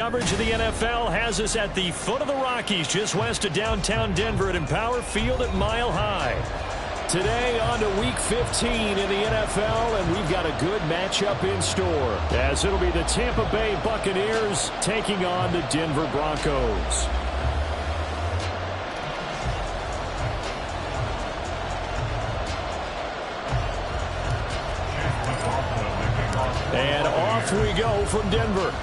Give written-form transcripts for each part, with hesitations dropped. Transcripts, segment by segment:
Coverage of the NFL has us at the foot of the Rockies, just west of downtown Denver at Empower Field at Mile High. Today on to Week 15 in the NFL, and we've got a good matchup in store, as it'll be the Tampa Bay Buccaneers taking on the Denver Broncos. And off we go from Denver.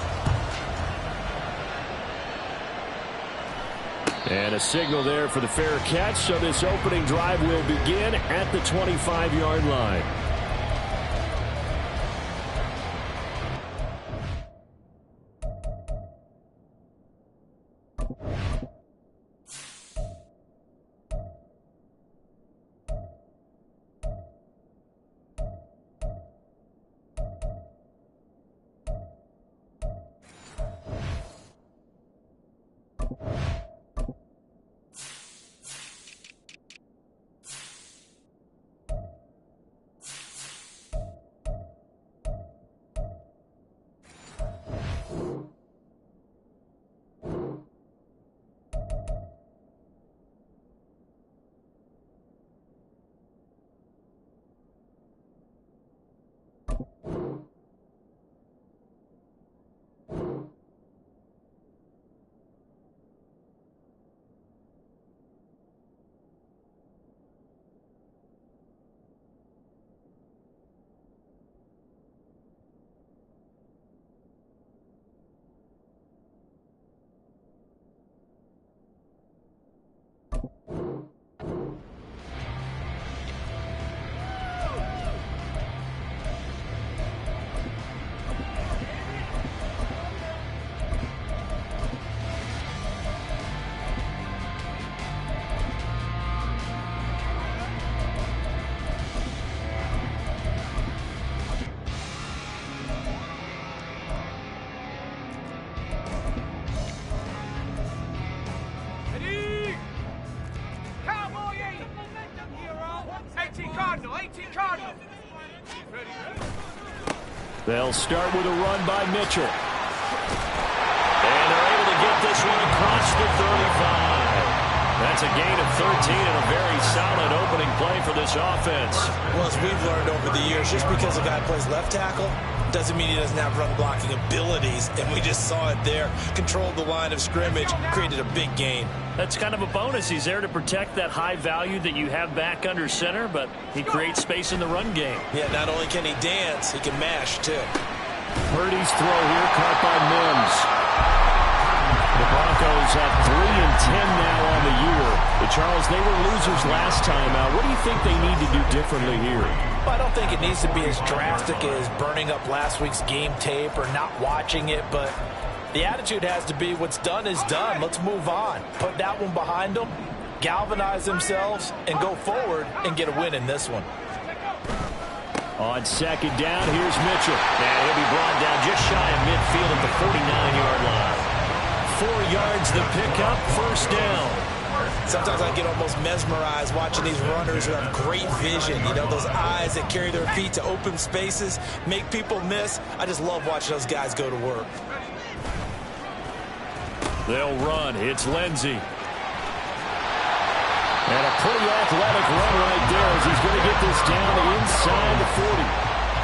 And a signal there for the fair catch, so this opening drive will begin at the 25-yard line. They'll start with a run by Mitchell. And they're able to get this one across the 35. That's a gain of 13 and a very solid opening play for this offense. Well, as we've learned over the years, just because a guy plays left tackle doesn't mean he doesn't have run blocking abilities. And we just saw it there. Controlled the line of scrimmage, created a big gain. That's kind of a bonus. He's there to protect that high value that you have back under center, but he creates space in the run game. Yeah, not only can he dance, he can mash, too. Purdy's throw here caught by Mims. The Broncos have 3-10 now on the year. But Charles, they were losers last time out. What do you think they need to do differently here? Well, I don't think it needs to be as drastic as burning up last week's game tape or not watching it, but the attitude has to be what's done is done. Let's move on. Put that one behind them, galvanize themselves, and go forward and get a win in this one. On second down, here's Mitchell. And he'll be brought down just shy of midfield at the 49-yard line. 4 yards the pickup, first down. Sometimes I get almost mesmerized watching these runners who have great vision. You know, those eyes that carry their feet to open spaces, make people miss. I just love watching those guys go to work. They'll run. It's Lindsey. And a pretty athletic run right there as he's going to get this down inside the 40.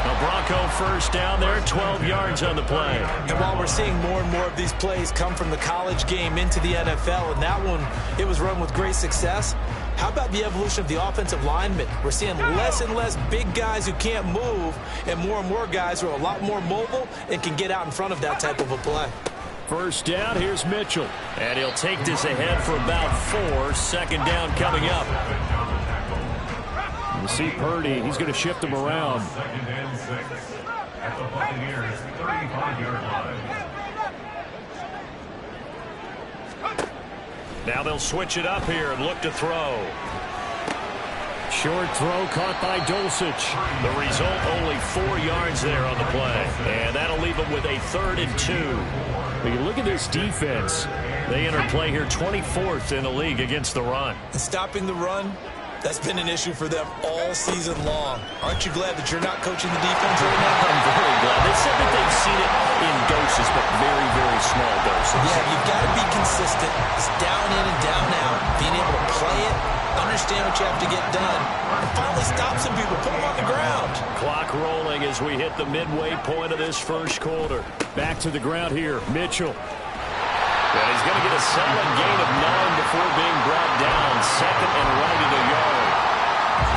A Bronco first down there, 12 yards on the play. And while we're seeing more and more of these plays come from the college game into the NFL, and that one, it was run with great success, how about the evolution of the offensive linemen? We're seeing less and less big guys who can't move and more guys who are a lot more mobile and can get out in front of that type of a play. First down, here's Mitchell. And he'll take this ahead for about 4. Second down coming up. You see Purdy, he's going to shift him around. Second and 6 at the Buccaneers 35-yard line. Now they'll switch it up here and look to throw. Short throw caught by Dulcich. The result, only 4 yards there on the play. And that'll leave them with a 3rd and 2. When you look at this defense, they enter play here 24th in the league against the run. And stopping the run, That's been an issue for them all season long. Aren't you glad that you're not coaching the defense right now? I'm very glad. They said that they've seen it in doses, but very, very small doses. Yeah, you've got to be consistent. It's down in and down out. Being able to play it, understand what you have to get done, and finally stop some people, put them on the ground. Clock rolling as we hit the midway point of this first quarter. Back to the ground here, Mitchell. And he's going to get a solid gain of 9 before being brought down. Second and right at a yard.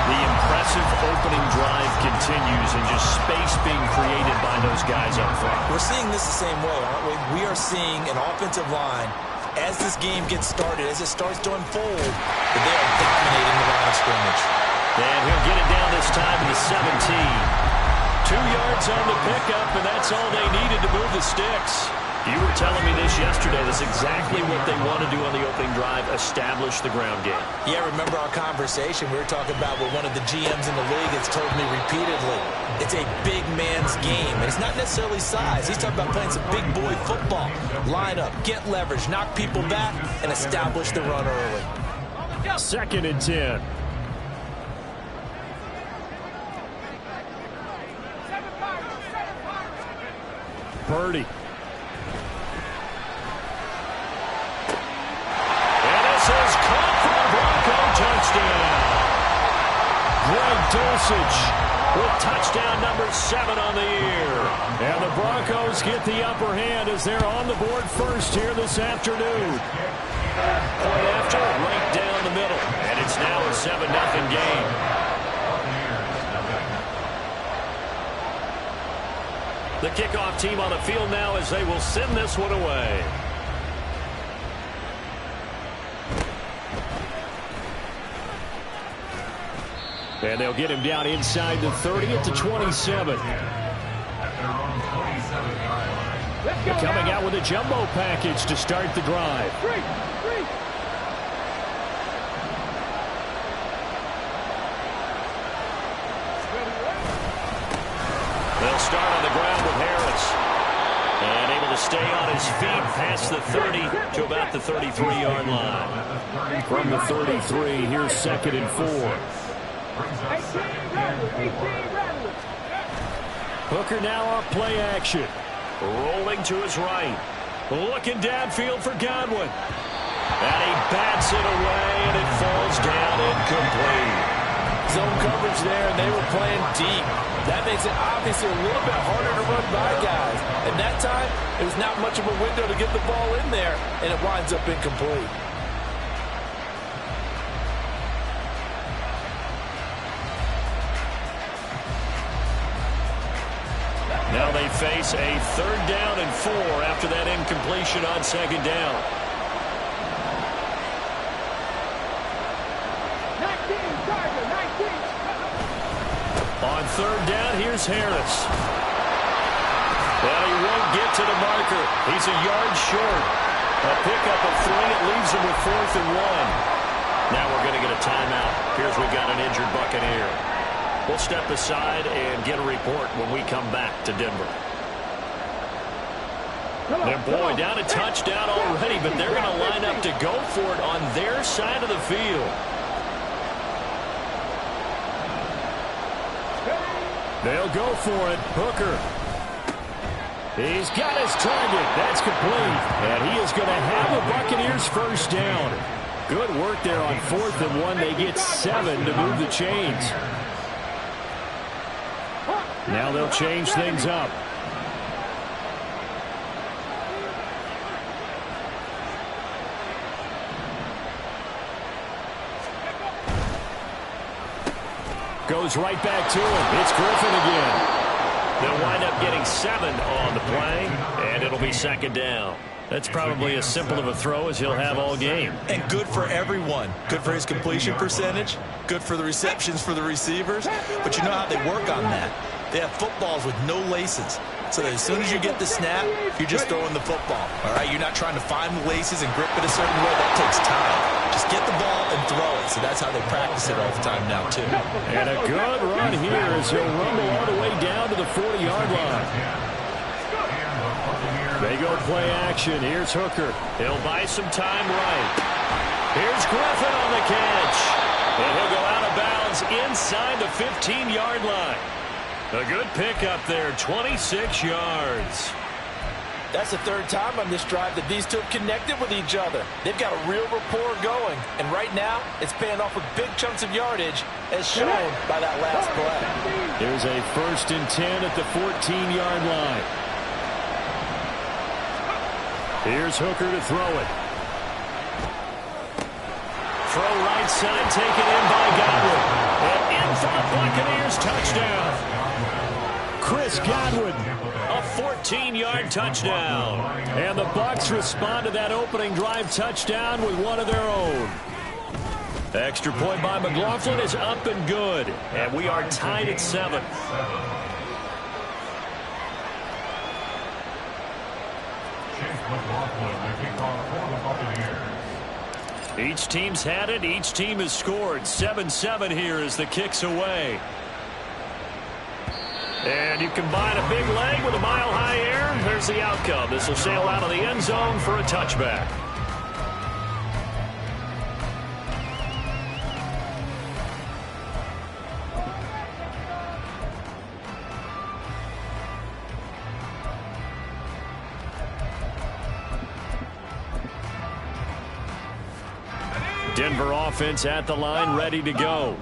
The impressive opening drive continues and just space being created by those guys up front. We're seeing this the same way, aren't we? We are seeing an offensive line, as this game gets started, as it starts to unfold, that they are dominating the line of scrimmage. And he'll get it down this time to the 17. 2 yards on the pickup, and that's all they needed to move the sticks. You were telling me this yesterday. That's exactly what they want to do on the opening drive, establish the ground game. Yeah, remember our conversation? We were talking about what one of the GMs in the league has told me repeatedly. It's a big man's game, and it's not necessarily size. He's talking about playing some big boy football. Line up, get leverage, knock people back, and establish the run early. 2nd and 10. Purdy. Is caught for a Bronco touchdown. Greg Dulcich with touchdown number 7 on the year. And the Broncos get the upper hand as they're on the board first here this afternoon. Point after, right down the middle. And it's now a 7-0 game. The kickoff team on the field now as they will send this one away. And they'll get him down inside the 30 at the 27. Coming out with a jumbo package to start the drive. They'll start on the ground with Harris. And able to stay on his feet past the 30 to about the 33-yard line. From the 33, here's 2nd and 4. Hooker now off play action. Rolling to his right. Looking downfield for Godwin. And he bats it away, and it falls down incomplete. Zone coverage there, and they were playing deep. That makes it obviously a little bit harder to run by guys. And that time, it was not much of a window to get the ball in there, and it winds up incomplete. Now they face a 3rd down and 4 after that incompletion on 2nd down. 19. On 3rd down, here's Harris. Well, he won't get to the marker. He's a yard short. A pickup of 3. It leaves him with 4th and 1. Now we're going to get a timeout. Here's we've got an injured Buccaneer. We'll step aside and get a report when we come back to Denver. And boy, down a touchdown already, but they're going to line up to go for it on their side of the field. They'll go for it. Hooker. He's got his target. That's complete. And he is going to have the Buccaneers first down. Good work there on 4th and 1. They get 7 to move the chains. Now they'll change things up. Goes right back to him. It's Griffin again. They'll wind up getting 7 on the play, and it'll be 2nd down. That's probably as simple of a throw as he'll have all game. And good for everyone. Good for his completion percentage. Good for the receptions for the receivers. But you know how they work on that. They have footballs with no laces. So that as soon as you get the snap, you're just throwing the football. All right, you're not trying to find the laces and grip it a certain way. That takes time. Just get the ball and throw it. So that's how they practice it all the time now, too. And a good run here as he'll rumble all the way down to the 40-yard line. They go play action. Here's Hooker. He'll buy some time right. Here's Griffin on the catch. And he'll go out of bounds inside the 15-yard line. A good pickup there, 26 yards. That's the third time on this drive that these two have connected with each other. They've got a real rapport going. And right now, it's paying off with big chunks of yardage, as shown by that last play. Here's a 1st and 10 at the 14-yard line. Here's Hooker to throw it. Throw right side, taken in by Godwin. And in for the Buccaneers touchdown. Chris Godwin, a 14-yard touchdown. And the Bucs respond to that opening drive touchdown with one of their own. Extra point by McLaughlin is up and good. And we are tied at 7. Each team's had it. Each team has scored. 7-7 here as the kick's away. And you combine a big leg with a mile-high air. There's the outcome. This will sail out of the end zone for a touchback. Denver offense at the line, ready to go.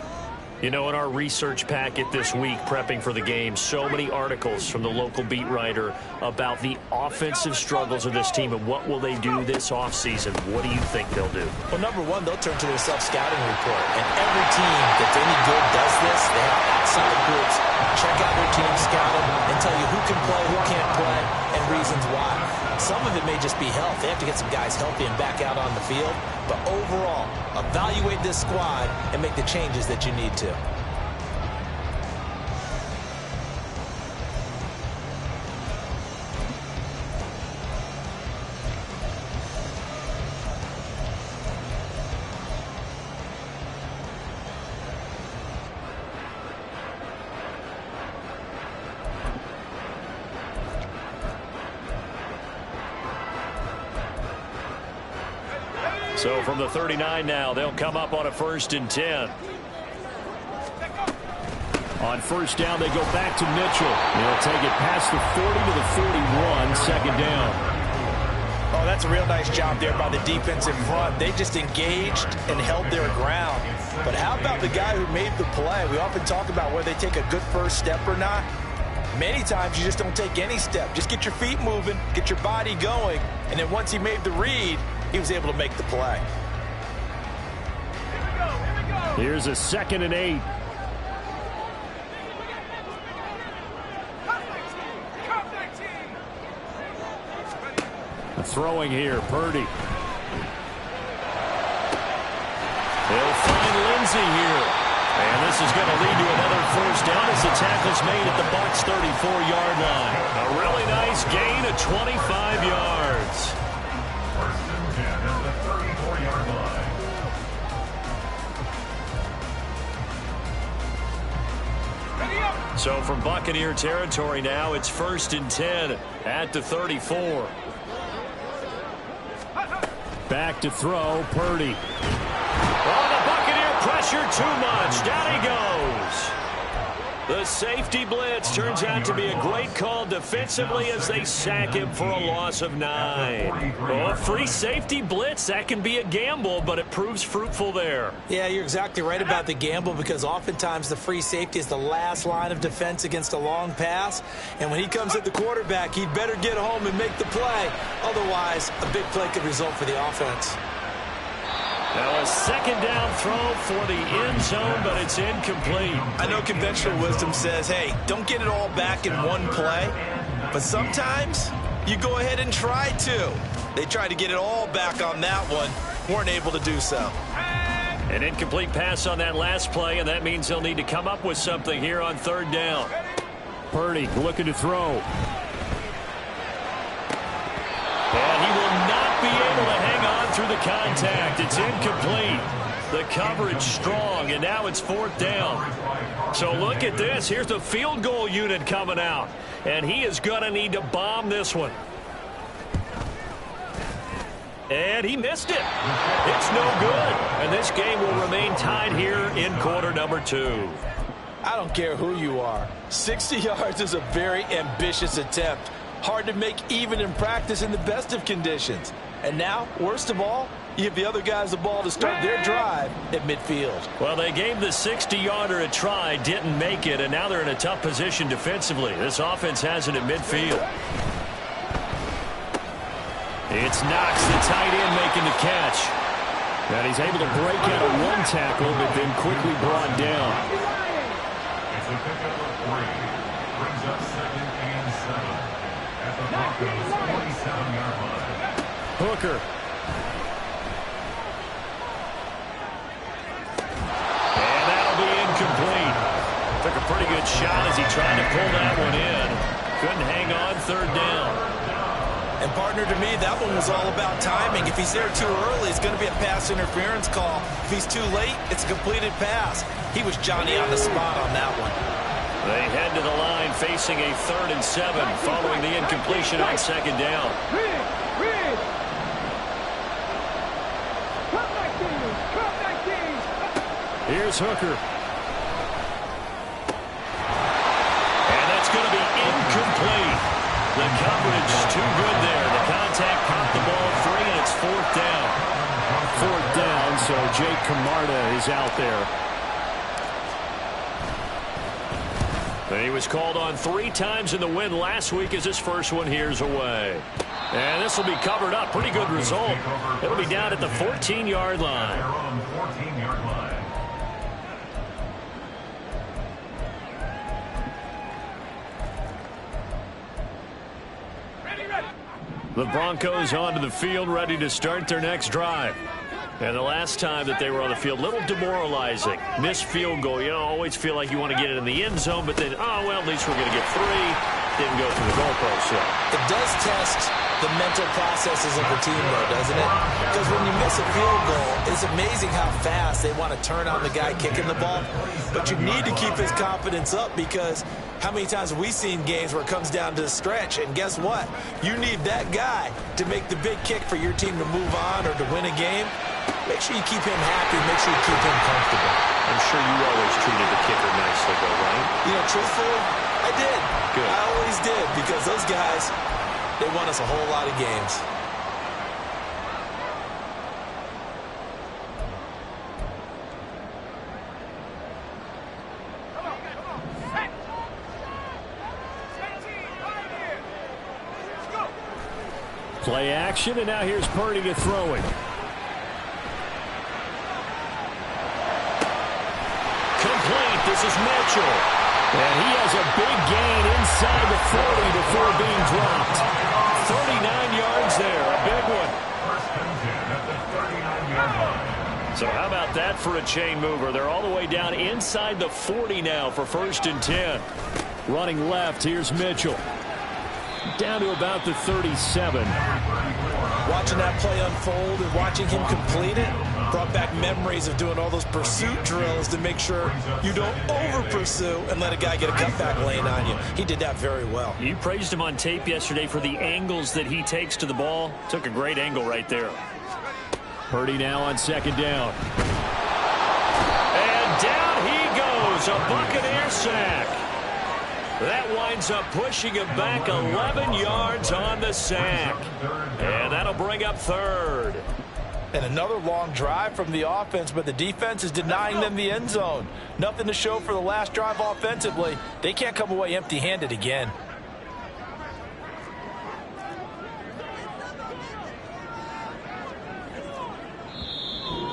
You know, in our research packet this week, prepping for the game, so many articles from the local beat writer about the offensive struggles of this team and what will they do this offseason. What do you think they'll do? Well, number one, they'll turn to their self-scouting report. And every team that's any good does this. They have outside groups, check out their team, scout them, and tell you who can play, who can't play, and reasons why. Some of it may just be health. They have to get some guys healthy and back out on the field. But overall, evaluate this squad and make the changes that you need to. So from the 39 now, they'll come up on a 1st and 10. On 1st down, they go back to Mitchell. They'll take it past the 40 to the 41, 2nd down. Oh, that's a real nice job there by the defensive front. They just engaged and held their ground. But how about the guy who made the play? We often talk about whether they take a good first step or not. Many times you just don't take any step. Just get your feet moving, get your body going, and then once he made the read, he was able to make the play. Here's a 2nd and 8. Throwing here, Purdy. They'll find Lindsey here. And this is going to lead to another 1st down as the tackle's made at the Bucs' 34-yard line. A really nice gain of 25 yards. So from Buccaneer territory now, it's 1st and 10 at the 34. Back to throw, Purdy. Oh, the Buccaneer pressure too much. Down he goes. The safety blitz turns out to be a great call defensively as they sack him for a loss of 9. Oh, a free safety blitz, that can be a gamble, but it proves fruitful there. Yeah, you're exactly right about the gamble because oftentimes the free safety is the last line of defense against a long pass. And when he comes at the quarterback, he'd better get home and make the play. Otherwise, a big play could result for the offense. Now a 2nd down throw for the end zone, but it's incomplete. I know conventional wisdom says, hey, don't get it all back in one play. But sometimes you go ahead and try to. They tried to get it all back on that one. Weren't able to do so. An incomplete pass on that last play, and that means they'll need to come up with something here on 3rd down. Purdy looking to throw. And he will not be able to hang on through the contact. It's incomplete. The coverage strong, and now it's 4th down. So look at this. Here's the field goal unit coming out, and he is going to need to bomb this one. And he missed it. It's no good. And this game will remain tied here in quarter number 2. I don't care who you are. 60 yards is a very ambitious attempt. Hard to make even in practice in the best of conditions. And now, worst of all, you give the other guys the ball to start their drive at midfield. Well, they gave the 60-yarder a try, didn't make it, and now they're in a tough position defensively. This offense has it at midfield. It's Knox, the tight end, making the catch. And he's able to break out of one tackle, but then quickly brought down. It's a pickup of 3. Brings up 2nd and 7. At the Broncos' 47-yard line. Hooker. And that'll be incomplete. Took a pretty good shot as he tried to pull that one in. Couldn't hang on, 3rd down. And partner, to me, that one was all about timing. If he's there too early, it's going to be a pass interference call. If he's too late, it's a completed pass. He was Johnny on the spot on that one. They head to the line facing a 3rd and 7 following the incompletion on 2nd down. Here's Hooker. And that's going to be incomplete. The coverage too good there. The contact caught the ball free, and it's 4th down. 4th down, so Jake Camarda is out there. And he was called on 3 times in the win last week as his first one here's away. And this will be covered up. Pretty good result. It'll be down at the 14-yard line. They're on the 14-yard line. The Broncos onto the field, ready to start their next drive. And the last time that they were on the field, a little demoralizing. Missed field goal. You always feel like you want to get it in the end zone, but then, oh, well, at least we're going to get 3. Didn't go through the goalpost yet. It does test the mental processes of the team, though, doesn't it? Because when you miss a field goal, it's amazing how fast they want to turn on the guy kicking the ball. But you need to keep his confidence up, because how many times have we seen games where it comes down to the stretch? And guess what? You need that guy to make the big kick for your team to move on or to win a game. Make sure you keep him happy. Make sure you keep him comfortable. I'm sure you always treated the kicker nicely, though, right? You know, truthfully, I did. Good. I always did, because those guys, they won us a whole lot of games. Play action, and now here's Purdy to throw it. Complete. This is Mitchell. And he has a big gain inside the 40 before being dropped. 39 yards there. A big one. First and 10 at the 39-yard line. So how about that for a chain mover? They're all the way down inside the 40 now for 1st and 10. Running left, here's Mitchell. Down to about the 37. Watching that play unfold and watching him complete it brought back memories of doing all those pursuit drills to make sure you don't over-pursue and let a guy get a cutback lane on you. He did that very well. You praised him on tape yesterday for the angles that he takes to the ball. Took a great angle right there. Purdy now on 2nd down. And down he goes. A Buccaneer sack. That winds up pushing him back 11 yards on the sack. And that'll bring up 3rd. And another long drive from the offense, but the defense is denying them the end zone. Nothing to show for the last drive offensively. They can't come away empty-handed again.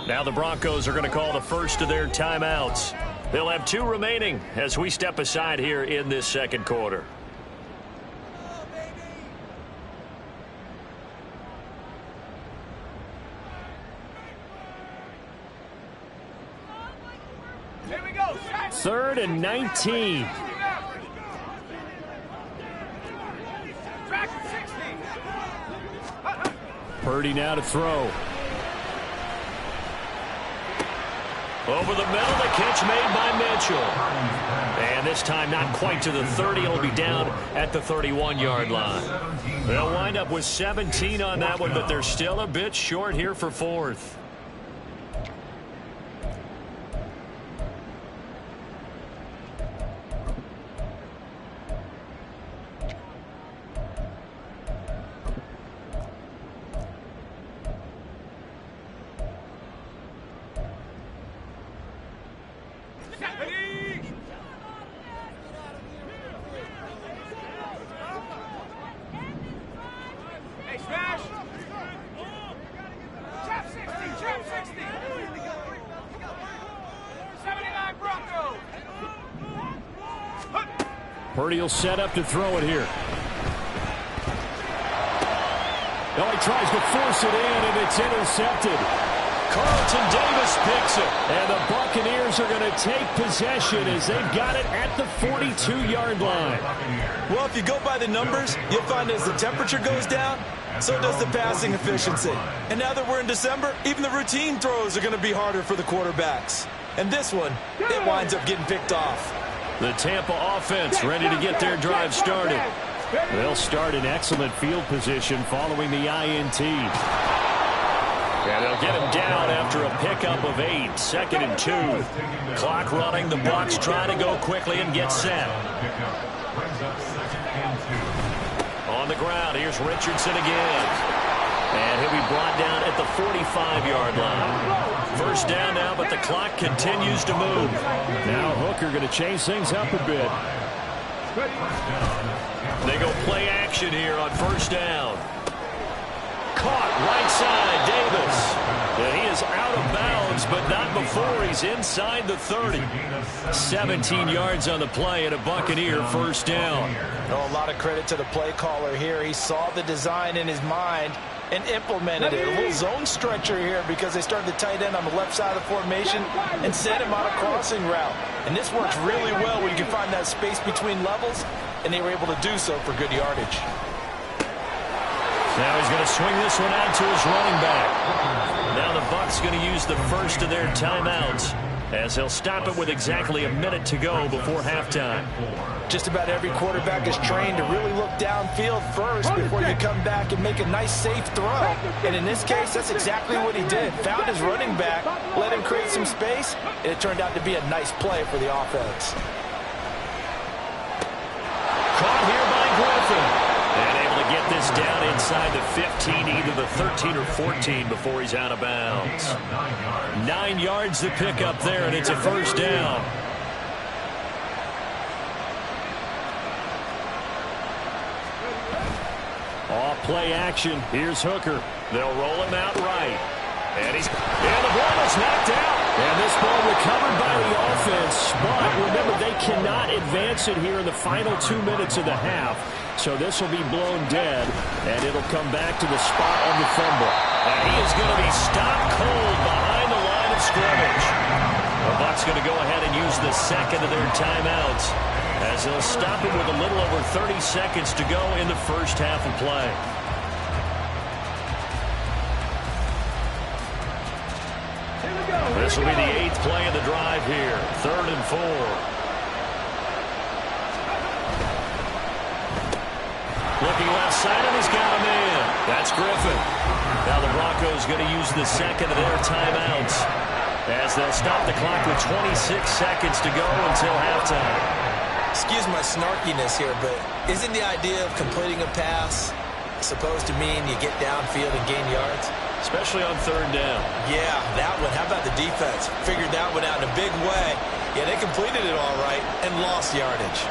Now the Broncos are going to call the first of their timeouts. They'll have 2 remaining as we step aside here in this 2nd quarter. Here we go. 3rd and 19. Track 60. Purdy now to throw. Over the middle, the catch made by Mitchell. And this time not quite to the 30. It'll be down at the 31-yard line. They'll wind up with 17 on that one, but they're still a bit short here for fourth. Hey, smash! Trap 60, trap 60! 79 Broncos! Purdy will set up to throw it here. Oh, he tries to force it in, and it's intercepted. Carlton Davis picks it, and the Buccaneers are going to take possession as they've got it at the 42-yard line. Well, if you go by the numbers, you'll find as the temperature goes down, so does the passing efficiency. And now that we're in December, even the routine throws are going to be harder for the quarterbacks. And this one, it winds up getting picked off. The Tampa offense ready to get their drive started. They'll start in excellent field position following the INT. And they'll get him down after a pickup of 8. 2nd and 2. Clock running. The Bucs try to go quickly and get set. On the ground, here's Richardson again. And he'll be brought down at the 45-yard line. First down now, but the clock continues to move. Now Hooker going to change things up a bit. They go play action here on first down. Caught right side, Davis. And he is out of bounds, but not before he's inside the 30. 17 yards on the play and a Buccaneer first down. Oh, a lot of credit to the play caller here. He saw the design in his mind and implemented it. A little zone stretcher here because they started the tight end on the left side of the formation and sent him on a crossing route. And this works really well where you can find that space between levels, and they were able to do so for good yardage. Now he's going to swing this one out to his running back. Now the Bucs going to use the first of their timeouts as they'll stop it with exactly a minute to go before halftime. Just about every quarterback is trained to really look downfield first before you come back and make a nice, safe throw. And in this case, that's exactly what he did. Found his running back, let him create some space, and it turned out to be a nice play for the offense. Caught here by Griffin. And able to get this down inside the 15, either the 13 or 14 before he's out of bounds. 9 yards to pick up there, and it's a first down. Off play action. Here's Hooker. They'll roll him out right. And the ball is knocked out. And this ball recovered by the offense. But remember, they cannot advance it here in the final 2 minutes of the half. So this will be blown dead, and it'll come back to the spot of the fumble. And he is going to be stopped cold behind the line of scrimmage. The Bucs going to go ahead and use the second of their timeouts as they'll stop him with a little over 30 seconds to go in the first half of play. This will be the 8th play of the drive here. 3rd and 4. Looking left side, and he's got a man. That's Griffin. Now the Broncos going to use the second of their timeouts as they'll stop the clock with 26 seconds to go until halftime. Excuse my snarkiness here, but isn't the idea of completing a pass supposed to mean you get downfield and gain yards? Especially on 3rd down. Yeah, that one. How about the defense? Figured that one out in a big way. Yeah, they completed it all right and lost yardage.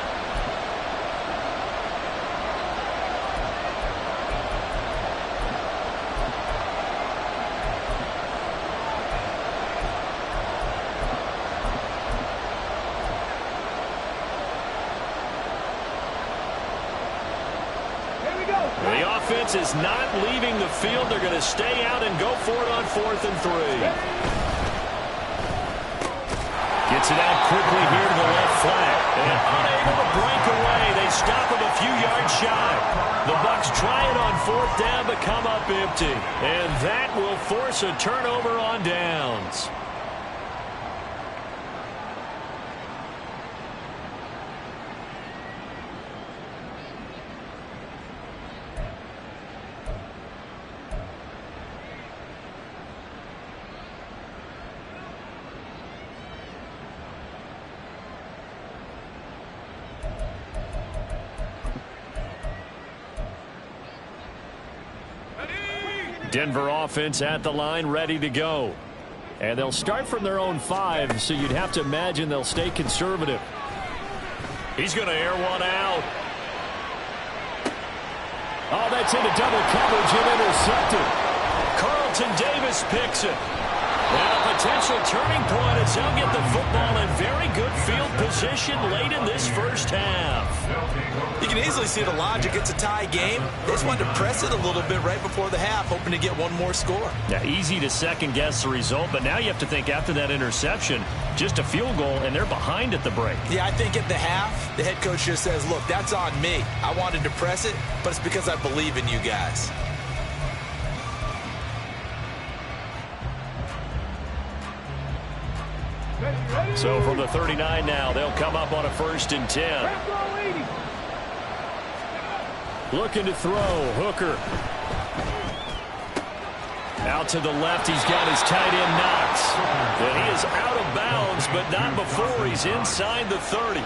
The offense is not leaving the field. They're going to stay out and go for it on 4th and 3. Gets it out quickly here to the left flat. And unable to break away. They stop him a few yards shy. The Bucs try it on 4th down but come up empty. And that will force a turnover on downs. Denver offense at the line, ready to go. And they'll start from their own 5, so you'd have to imagine they'll stay conservative. He's going to air one out. Oh, that's into double coverage and intercepted. Carlton Davis picks it. And a potential turning point as they'll get the football in very good field position late in this first half. You can easily see the logic. It's a tie game. They just wanted to press it a little bit right before the half, hoping to get one more score. Yeah, easy to second-guess the result, but now you have to think after that interception, just a field goal, and they're behind at the break. Yeah, I think at the half, the head coach just says, look, that's on me. I wanted to press it, but it's because I believe in you guys. So from the 39 now, they'll come up on a 1st and 10. Looking to throw, Hooker. Out to the left, he's got his tight end Knox. And he is out of bounds, but not before he's inside the 30.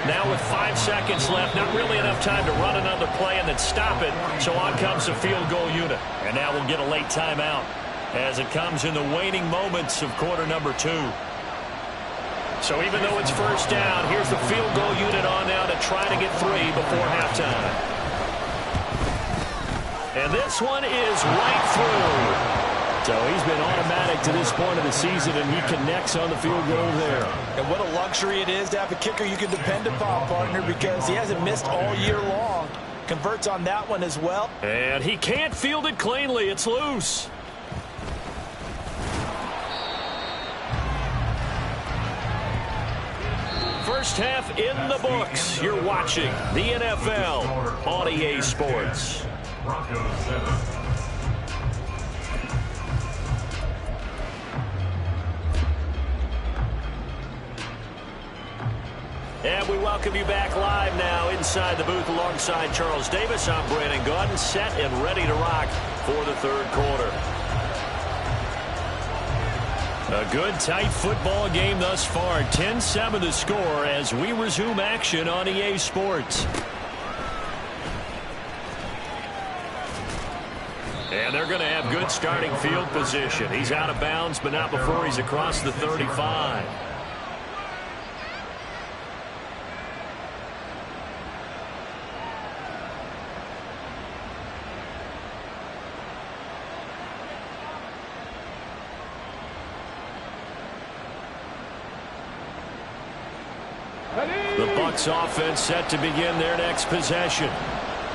Now with 5 seconds left, not really enough time to run another play and then stop it. So on comes the field goal unit. And now we'll get a late timeout as it comes in the waning moments of quarter number 2. So even though it's first down, here's the field goal unit on now to try to get 3 before halftime. And this one is right through. So he's been automatic to this point of the season, and he connects on the field goal there. And what a luxury it is to have a kicker you can depend upon, partner, because he hasn't missed all year long. Converts on that one as well. And he can't field it cleanly. It's loose. First half in the books. You're watching the NFL on EA Sports. And we welcome you back live now inside the booth alongside Charles Davis. I'm Brandon Gaudin, set and ready to rock for the third quarter. A good, tight football game thus far. 10-7 the score as we resume action on EA Sports. And they're going to have good starting field position. He's out of bounds, but not before he's across the 35. The Bucs offense set to begin their next possession.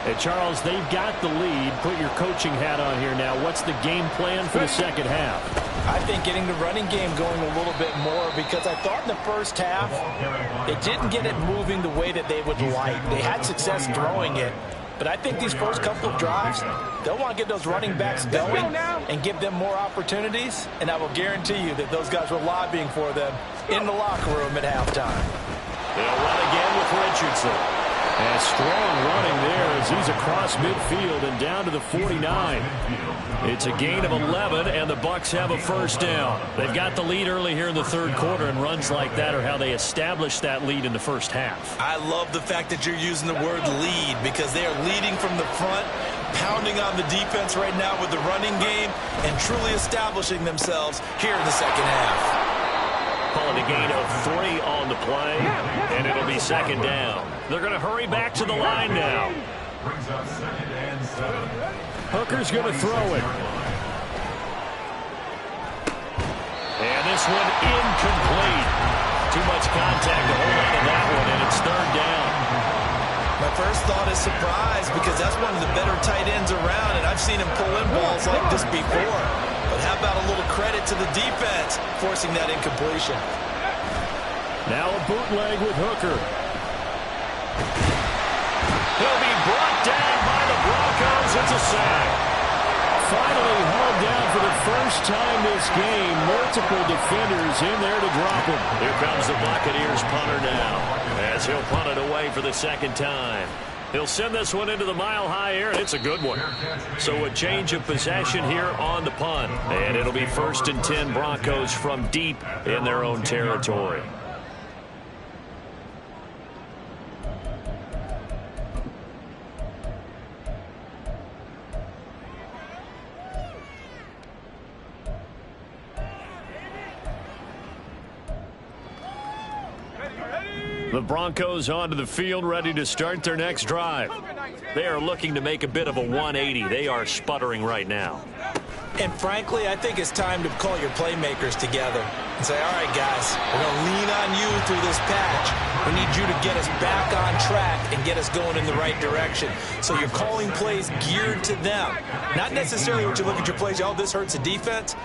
And Charles, they've got the lead. Put your coaching hat on here now. What's the game plan for the second half? I think getting the running game going a little bit more, because I thought in the first half they didn't get it moving the way that they would like. They had success throwing it. But I think these first couple of drives, they'll want to get those running backs going and give them more opportunities. And I will guarantee you that those guys were lobbying for them in the locker room at halftime. They'll run again with Richardson. And strong running there as he's across midfield and down to the 49. It's a gain of 11, and the Bucs have a first down. They've got the lead early here in the third quarter, and runs like that are how they established that lead in the first half. I love the fact that you're using the word lead, because they are leading from the front, pounding on the defense right now with the running game, and truly establishing themselves here in the second half. Calling a gain of 3 on the play, and it'll be second down. They're going to hurry back to the line now. Brings up 2nd and 7. Hooker's going to throw it. And this one incomplete. Too much contact to hold on to that one, and it's third down. My first thought is surprise, because that's one of the better tight ends around, and I've seen him pull in balls like this before. But how about a little credit to the defense forcing that incompletion? Now a bootleg with Hooker. He'll be brought down by the Broncos. It's a sack. Finally held down for the first time this game. Multiple defenders in there to drop him. Here comes the Buccaneers punter now, as he'll punt it away for the second time. He'll send this one into the mile-high air, and it's a good one. So a change of possession here on the punt. And it'll be 1st and 10 Broncos from deep in their own territory. The Broncos onto the field, ready to start their next drive. They are looking to make a bit of a 180. They are sputtering right now. And frankly, I think it's time to call your playmakers together and say, all right, guys, we're going to lean on you through this patch. We need you to get us back on track and get us going in the right direction. So you're calling plays geared to them. Not necessarily what you look at your plays, oh, this hurts the defense.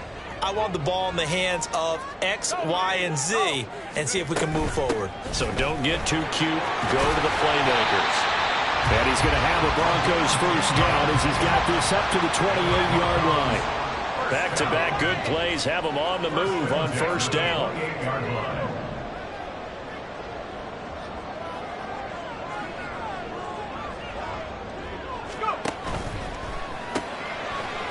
I want the ball in the hands of X, Y, and Z and see if we can move forward. So don't get too cute. Go to the playmakers. And he's going to have the Broncos first down as he's got this up to the 28-yard line. Back-to-back good plays have them on the move on first down.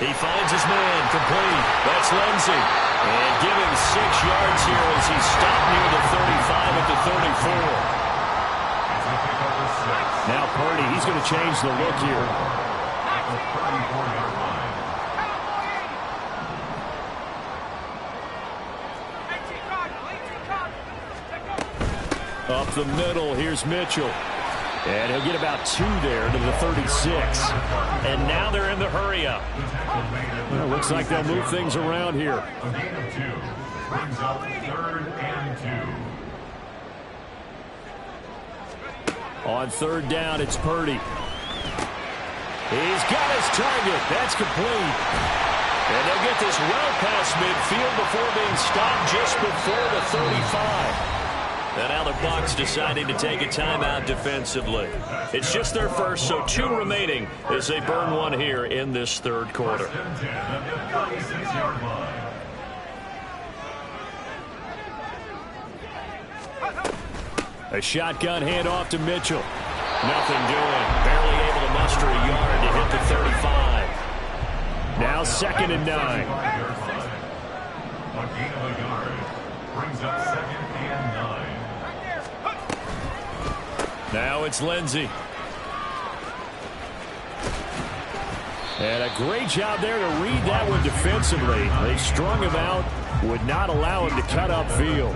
He finds his man complete. That's Lindsey. And give him 6 yards here as he's stopped near the 35 at the 34. Now Purdy, he's going to change the look here. Up the middle, here's Mitchell. And he'll get about 2 there to the 36. And now they're in the hurry-up. Well, looks like they'll move things around here. A gain of 2 brings up 3rd and 2. On 3rd down, it's Purdy. He's got his target. That's complete. And they'll get this well past midfield before being stopped just before the 35. And now the Bucs deciding to take a timeout defensively. It's just their first, so 2 remaining as they burn one here in this 3rd quarter. A shotgun handoff to Mitchell. Nothing doing. Barely able to muster a yard to hit the 35. Now 2nd and 9. A gain of a yard brings up 2nd and 9. Now it's Lindsey. And a great job there to read that one defensively. They strung him out, would not allow him to cut upfield.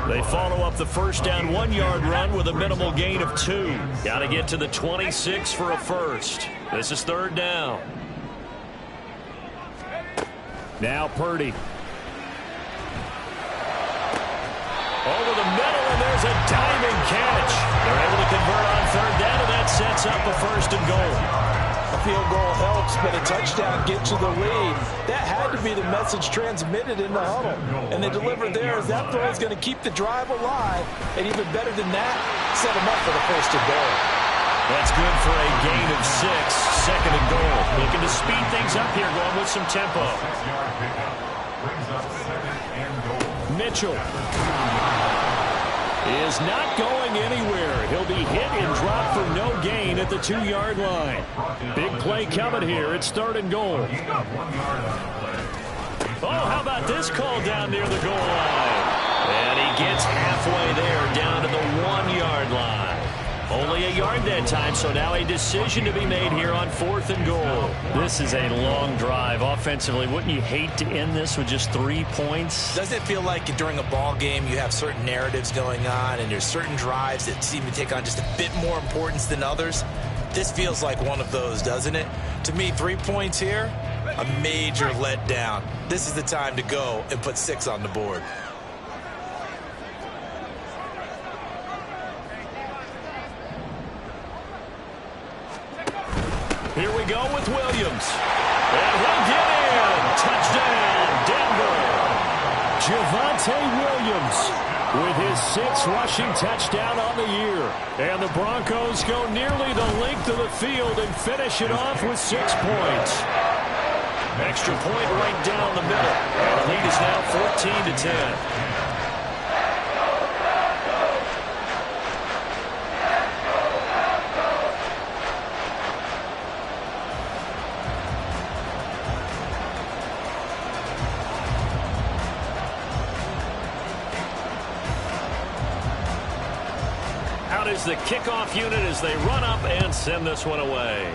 They follow up the first down 1-yard run with a minimal gain of 2. Got to get to the 26 for a first. This is 3rd down. Now Purdy. Over the middle, and there's a diving catch. They're able to convert on 3rd down, and that sets up a 1st and goal. A field goal helps, but a touchdown gets you the lead. That had to be the message transmitted in the huddle. And they delivered there as that throw is going to keep the drive alive. And even better than that, set them up for the 1st and goal. That's good for a gain of 6, 2nd and goal. Looking to speed things up here, going with some tempo. 6-yard pickup brings up 2nd and goal. Mitchell is not going anywhere. He'll be hit and dropped for no gain at the 2-yard line. Big play coming here. It's 3rd and goal. Oh, how about this call down near the goal line? And he gets halfway there down to the 1-yard line. Only a yard that time, so now a decision to be made here on 4th and goal. This is a long drive offensively. Wouldn't you hate to end this with just 3 points? Doesn't it feel like during a ball game you have certain narratives going on and there's certain drives that seem to take on just a bit more importance than others? This feels like one of those, doesn't it? To me, 3 points here, a major letdown. This is the time to go and put 6 on the board. Here we go with Williams. And he'll get in. Touchdown, Denver. Javonte Williams with his 6th rushing touchdown on the year. And the Broncos go nearly the length of the field and finish it off with 6 points. Extra point right down the middle. And the lead is now 14-10. Is the kickoff unit as they run up and send this one away.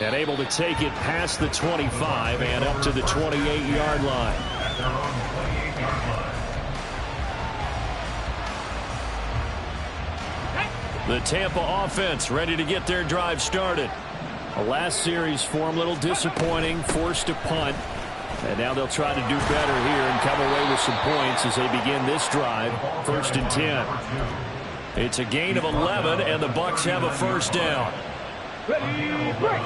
And able to take it past the 25 and up to the 28-yard line. at their own 28-yard line. The Tampa offense ready to get their drive started. The last series for them, a little disappointing, forced a punt. And now they'll try to do better here and come away with some points as they begin this drive. 1st and 10. It's a gain of 11, and the Bucs have a first down. Ready, break.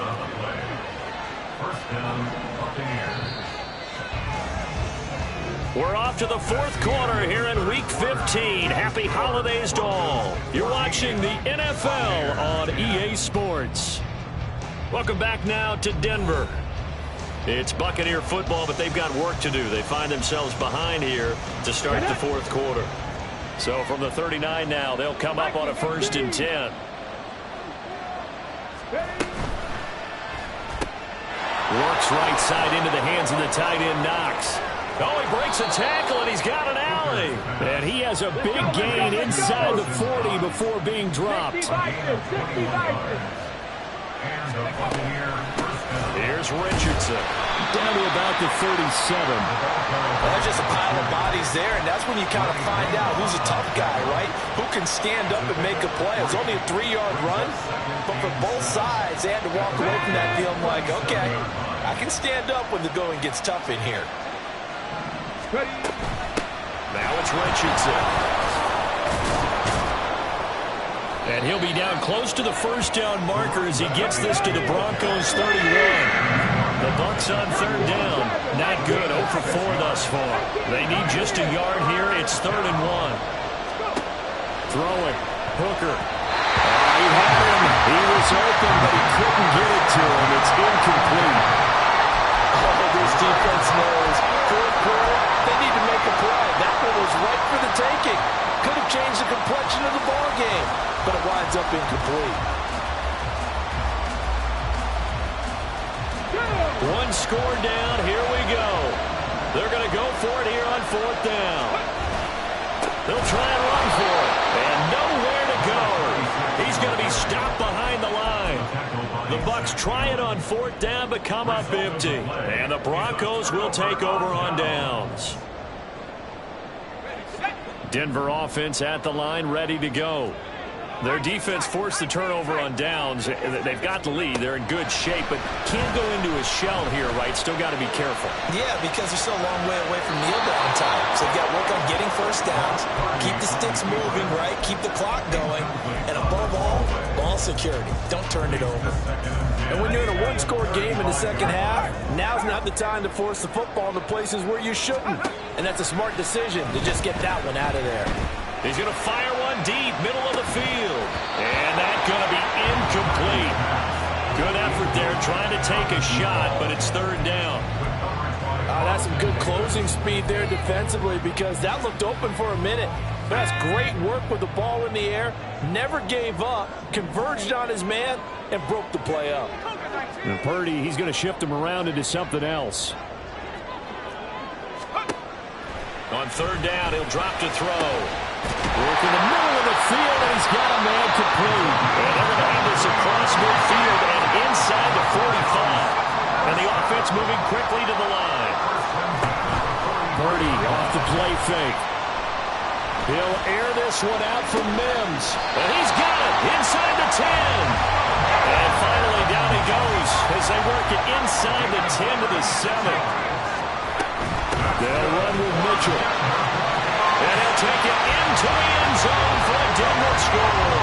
First down, Buccaneers. We're off to the 4th quarter here in Week 15. Happy holidays to all. You're watching the NFL on EA Sports. Welcome back now to Denver. It's Buccaneer football, but they've got work to do. They find themselves behind here to start the 4th quarter. So from the 39 now, they'll come up on a 1st and 10. Works right side into the hands of the tight end, Knox. Oh, he breaks a tackle, and he's got an alley. And he has a big gain inside the 40 before being dropped. Here's Richardson. Down to about the 37. There's just a pile of bodies there, and that's when you kind of find out who's a tough guy, right? Who can stand up and make a play. It was only a 3-yard run, but for both sides, they had to walk away from that feeling like, okay, I can stand up when the going gets tough in here. Now it's Richardson. And he'll be down close to the first down marker as he gets this to the Broncos 31. The Bucs on 3rd down. Not good. 0 for 4 thus far. They need just a yard here. It's 3rd and 1. Throwing. Hooker. He had him. He was open, but he couldn't get it to him. It's incomplete. Oh, this defense knows. 4th quarter, they need to make a play. That one was right for the taking. Could have changed the complexion of the ball game, but it winds up incomplete. One score down. Here we go. They're going to go for it here on 4th down. They'll try and run for it. And nowhere to go. He's going to be stopped behind the line. The Bucs try it on 4th down, but come up empty. And the Broncos will take over on downs. Denver offense at the line, ready to go. Their defense forced the turnover on downs. They've got the lead. They're in good shape, but can't go into a shell here, right? Still got to be careful. Yeah, because they're still a long way away from kneel down time. So they've got to work on getting first downs, keep the sticks moving, right? Keep the clock going. And above all, ball security. Don't turn it over. And when you're in a one-score game in the second half, now's not the time to force the football into places where you shouldn't. And that's a smart decision to just get that one out of there. He's going to fire one deep, middle of the field. And that's going to be incomplete. Good effort there, trying to take a shot, but it's 3rd down. That's some good closing speed there defensively because that looked open for a minute. But that's great work with the ball in the air. Never gave up, converged on his man, and broke the play up. And Purdy, he's going to shift him around into something else. On 3rd down, he'll drop to throw. Work in the middle of the field, and he's got a man complete. And they're going to have this across midfield and inside the 45. And the offense moving quickly to the line. Purdy off the play fake. He'll air this one out from Mims. And he's got it inside the 10. And finally down he goes as they work it inside the 10 to the 7. They'll run with Mitchell. And he'll take it into the end zone for a Denver score.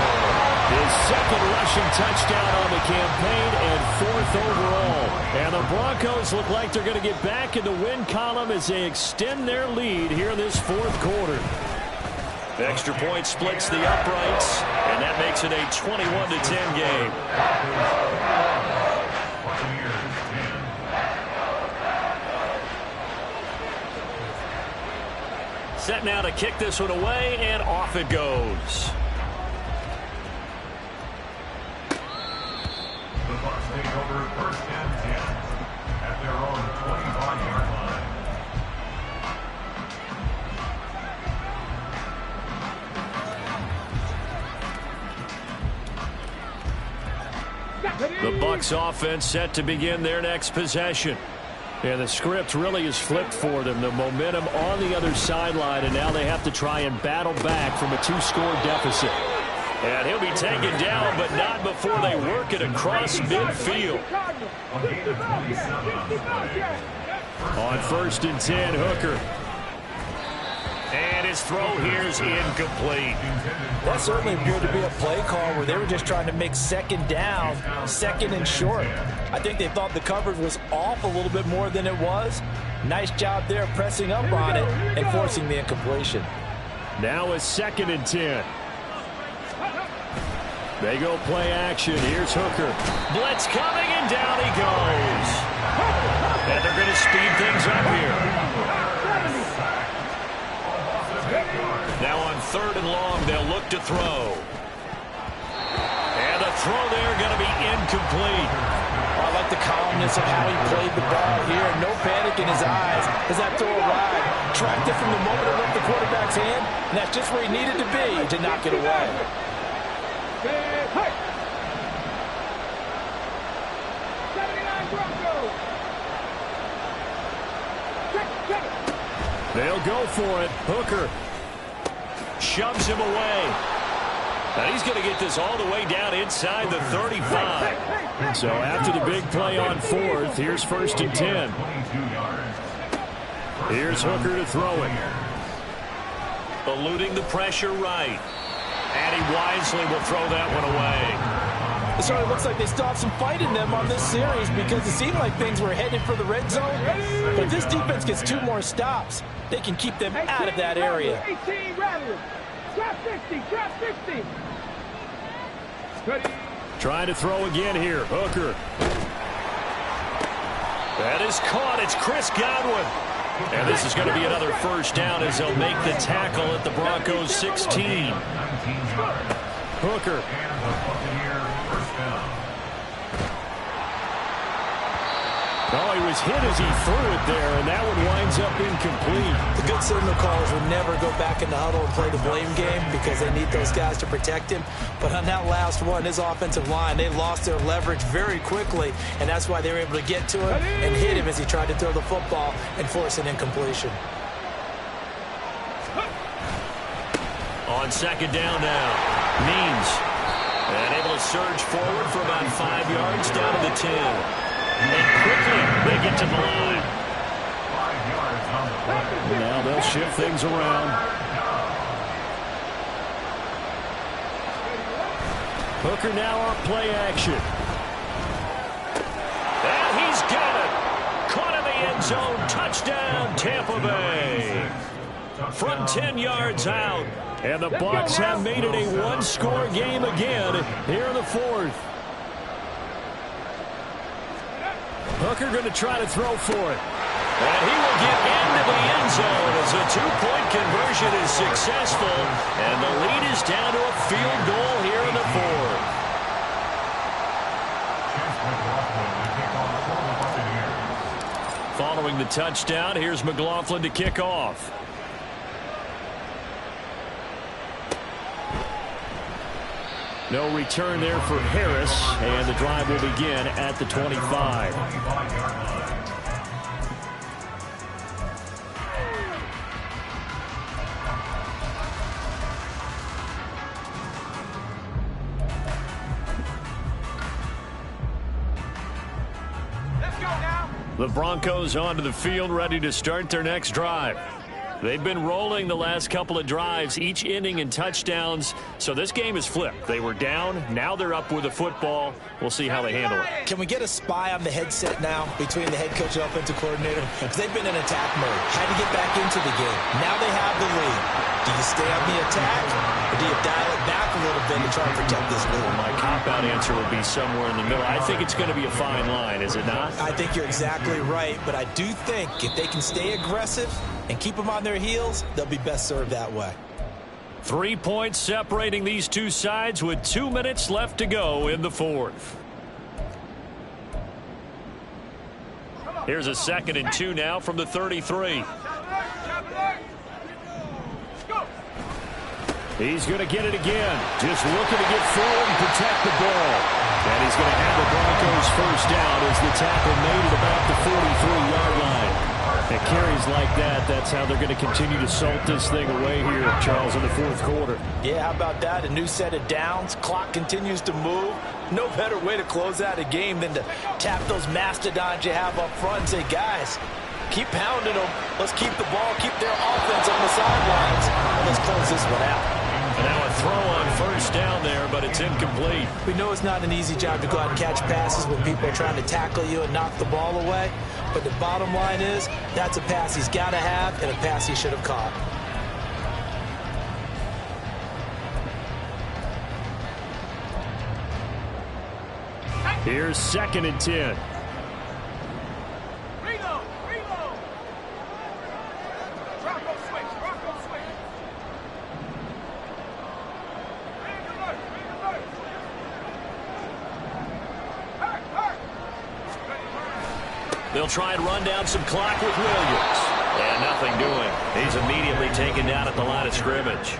His 2nd rushing touchdown on the campaign and 4th overall. And the Broncos look like they're going to get back in the win column as they extend their lead here in this 4th quarter. The extra point splits the uprights, and that makes it a 21-10 game. Set now to kick this one away, and off it goes. The Bucs take over 1st and 10 at their own 25-yard line. The Bucs offense set to begin their next possession. Yeah, the script really is flipped for them. The momentum on the other sideline, and now they have to try and battle back from a 2-score deficit. And he'll be taken down, but not before they work it across midfield. On 1st and 10, Hooker. And his throw here is incomplete. That certainly appeared to be a play call where they were just trying to make second down, second and short. I think they thought the coverage was off a little bit more than it was. Nice job there pressing up on it and forcing the incompletion. Now a 2nd and 10. They go play action. Here's Hooker. Blitz coming, and down he goes. And they're going to speed things up here. Now on 3rd and long, they'll look to throw. And the throw there going to be incomplete. I like the calmness of how he played the ball here. No panic in his eyes as that throw arrived. Tracked it from the moment it left the quarterback's hand, and that's just where he needed to be to knock it away. They'll go for it. Hooker shoves him away. And he's going to get this all the way down inside the 35. So after the big play on 4th, here's 1st and 10. Here's Hooker to throw it. Eluding the pressure right. And he wisely will throw that one away. It certainly looks like they still have some fight in them on this series because it seemed like things were headed for the red zone. But if this defense gets 2 more stops, they can keep them out of that area. 18, rattle. Drop 50, drop 50. Ready. Trying to throw again here. Hooker. That is caught. It's Chris Godwin. And this is going to be another 1st down as they'll make the tackle at the Broncos 16. Hooker. Oh, he was hit as he threw it there, and that one winds up incomplete. The good signal callers will never go back in the huddle and play the blame game because they need those guys to protect him. But on that last one, his offensive line, they lost their leverage very quickly, and that's why they were able to get to him and hit him as he tried to throw the football and force an incompletion. On 2nd down now, Means. And able to surge forward for about 5 yards down to the 10. And quickly they get to the line. Now they'll shift things around. Hooker now on play action. And he's got it. Caught in the end zone. Touchdown, Tampa Bay. From 10 yards out. And the Bucs have made it a 1-score game again here in the 4th. Hooker going to try to throw for it. And he will get into the end zone as a 2-point conversion is successful. And the lead is down to a field goal here in the 4th. Following the touchdown, here's McLaughlin to kick off. No return there for Harris, and the drive will begin at the 25. Let's go now. The Broncos onto the field, ready to start their next drive. They've been rolling the last couple of drives, each inning in touchdowns. So this game is flipped. They were down. Now they're up with the football. We'll see how they handle it. Can we get a spy on the headset now between the head coach and offensive coordinator? Because they've been in attack mode. Had to get back into the game. Now they have the lead. Do you stay on the attack, or do you dial it back a little bit to try and protect this lead? My cop-out answer would be somewhere in the middle. I think it's going to be a fine line, is it not? I think you're exactly right, but I do think if they can stay aggressive and keep them on their heels, they'll be best served that way. 3 points separating these two sides with 2 minutes left to go in the 4th. Here's a 2nd and 2 now from the 33. He's going to get it again. Just looking to get forward and protect the ball. And he's going to have the Broncos first down as the tackle made at about the 43-yard line. And carries like that, that's how they're going to continue to salt this thing away here, Charles, in the fourth quarter. Yeah, how about that? A new set of downs. Clock continues to move. No better way to close out a game than to tap those mastodons you have up front and say, guys, keep pounding them. Let's keep the ball, keep their offense on the sidelines, and let's close this one out. And now a throw on first down there, but it's incomplete. We know it's not an easy job to go out and catch passes when people are trying to tackle you and knock the ball away. But the bottom line is, that's a pass he's got to have and a pass he should have caught. Here's 2nd and 10. Reload. Rocco switch. Reload. Hurt. They'll try and run down some clock with Williams. And nothing doing. He's immediately taken down at the line of scrimmage.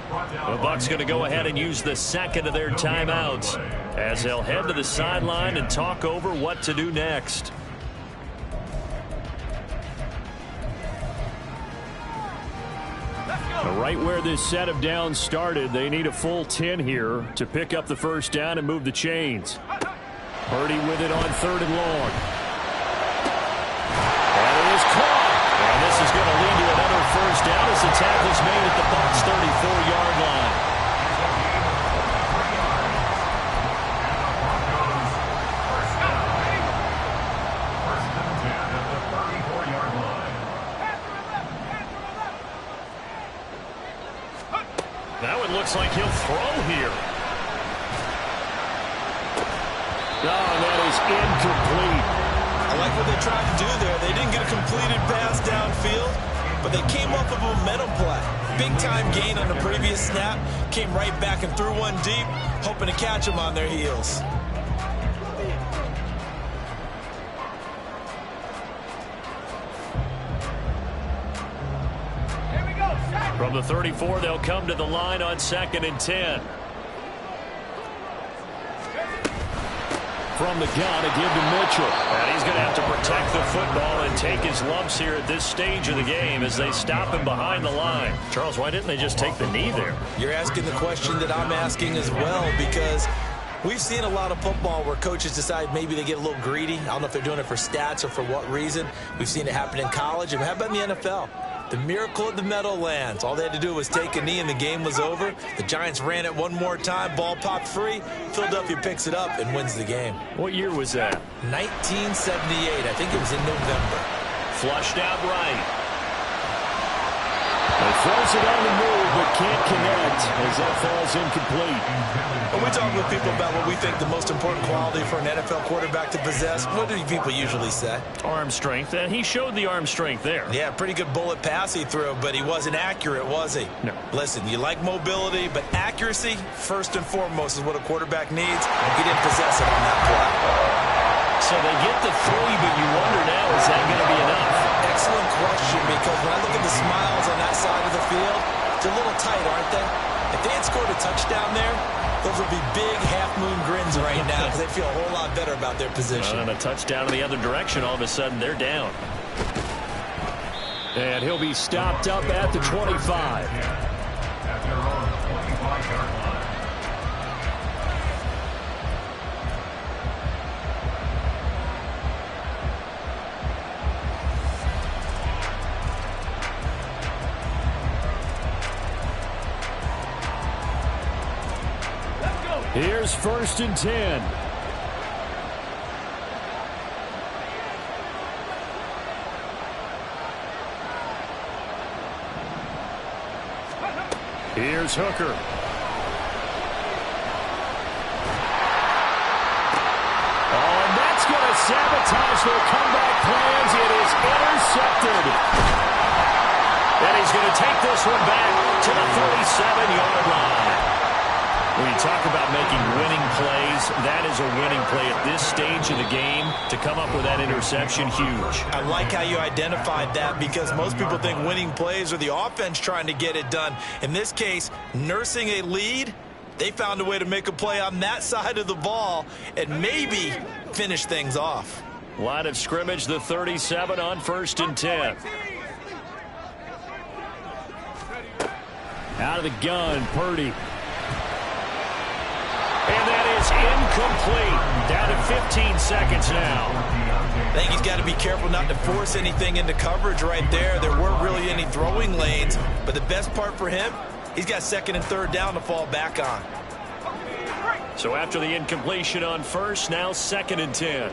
The Bucs going to go ahead and use the second of their timeouts as they'll head to the sideline and talk over what to do next. Right where this set of downs started, they need a full 10 here to pick up the first down and move the chains. Purdy with it on 3rd and long. And it is caught. And this is going to lead to another first down as the tackle's made at the Bucs' 34-yard line. That one looks like he'll throw here. Oh, that is incomplete. I like what they tried to do there. They didn't get a completed pass downfield, but they came up with a momentum play. Big-time gain on the previous snap. Came right back and threw one deep, hoping to catch them on their heels. From the 34, they'll come to the line on 2nd and 10. From the gun, a give to Mitchell. And he's going to have to protect the football and take his lumps here at this stage of the game as they stop him behind the line. Charles, why didn't they just take the knee there? You're asking the question that I'm asking as well, because we've seen a lot of football where coaches decide maybe they get a little greedy. I don't know if they're doing it for stats or for what reason. We've seen it happen in college. And how about in the NFL? The miracle of the Meadowlands. All they had to do was take a knee and the game was over. The Giants ran it one more time. Ball popped free. Philadelphia picks it up and wins the game. What year was that? 1978. I think it was in November. Flushed out right. He throws it on the move, but can't connect as that falls incomplete. When we talk with people about what we think the most important quality for an NFL quarterback to possess, what do people usually say? Arm strength, and he showed the arm strength there. Yeah, pretty good bullet pass he threw, but he wasn't accurate, was he? No. Listen, you like mobility, but accuracy, first and foremost, is what a quarterback needs. He didn't possess it on that play. So they get the 3, but you wonder now, is that going to be enough? Excellent question, because when I look at the smiles on that side of the field, they're a little tight, aren't they? If they had scored a touchdown there, those would be big half-moon grins right now because they feel a whole lot better about their position. And a touchdown in the other direction, all of a sudden they're down. And he'll be stopped up at the 25. At their own 25-yard line. Here's 1st and 10. Here's Hooker. Oh, and that's going to sabotage their comeback plans. It is intercepted. And he's going to take this one back to the 47-yard line. When you talk about making winning plays, that is a winning play at this stage of the game. To come up with that interception, huge. I like how you identified that because most people think winning plays are the offense trying to get it done. In this case, nursing a lead, they found a way to make a play on that side of the ball and maybe finish things off. Line of scrimmage, the 37 on 1st and 10. Out of the gun, Purdy. And that is incomplete. Down to 15 seconds now. I think he's got to be careful not to force anything into coverage right there. There weren't really any throwing lanes, but the best part for him, he's got 2nd and 3rd down to fall back on. So after the incompletion on 1st, now 2nd and 10.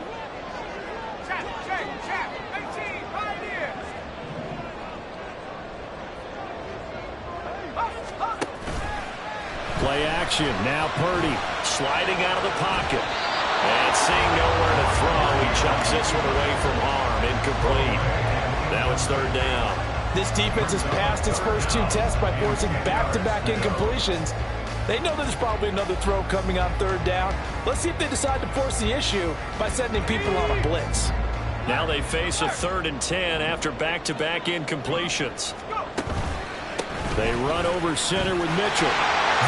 Play action. Now Purdy sliding out of the pocket. And seeing nowhere to throw, he chucks this one away from harm. Incomplete. Now it's 3rd down. This defense has passed its first 2 tests by forcing back-to-back incompletions. They know there's probably another throw coming on 3rd down. Let's see if they decide to force the issue by sending people on a blitz. Now they face a 3rd and 10 after back-to-back incompletions. They run over center with Mitchell.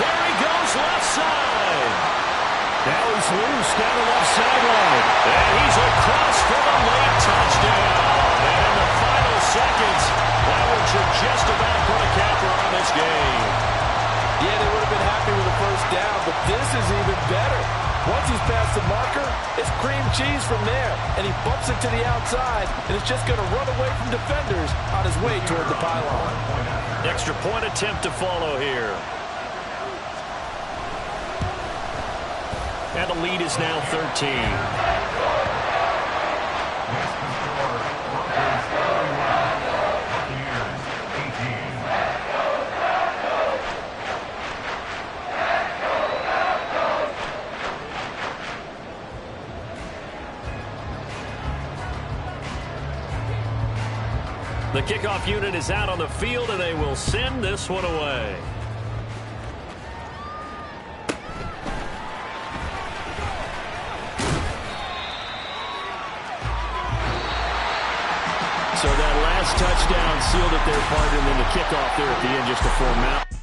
There he goes, left side. Now he's loose down the left sideline. And he's across for the late touchdown. And in the final seconds, that one should just about put a capper on this game. Yeah, they would have been happy with the 1st down, but this is even better. Once he's past the marker, it's cream cheese from there. And he bumps it to the outside, and it's just going to run away from defenders on his way toward the pylon. Extra point attempt to follow here. And the lead is now 13. The kickoff unit is out on the field, and they will send this one away. So that last touchdown sealed it there, partner, and then the kickoff there at the end just to form out.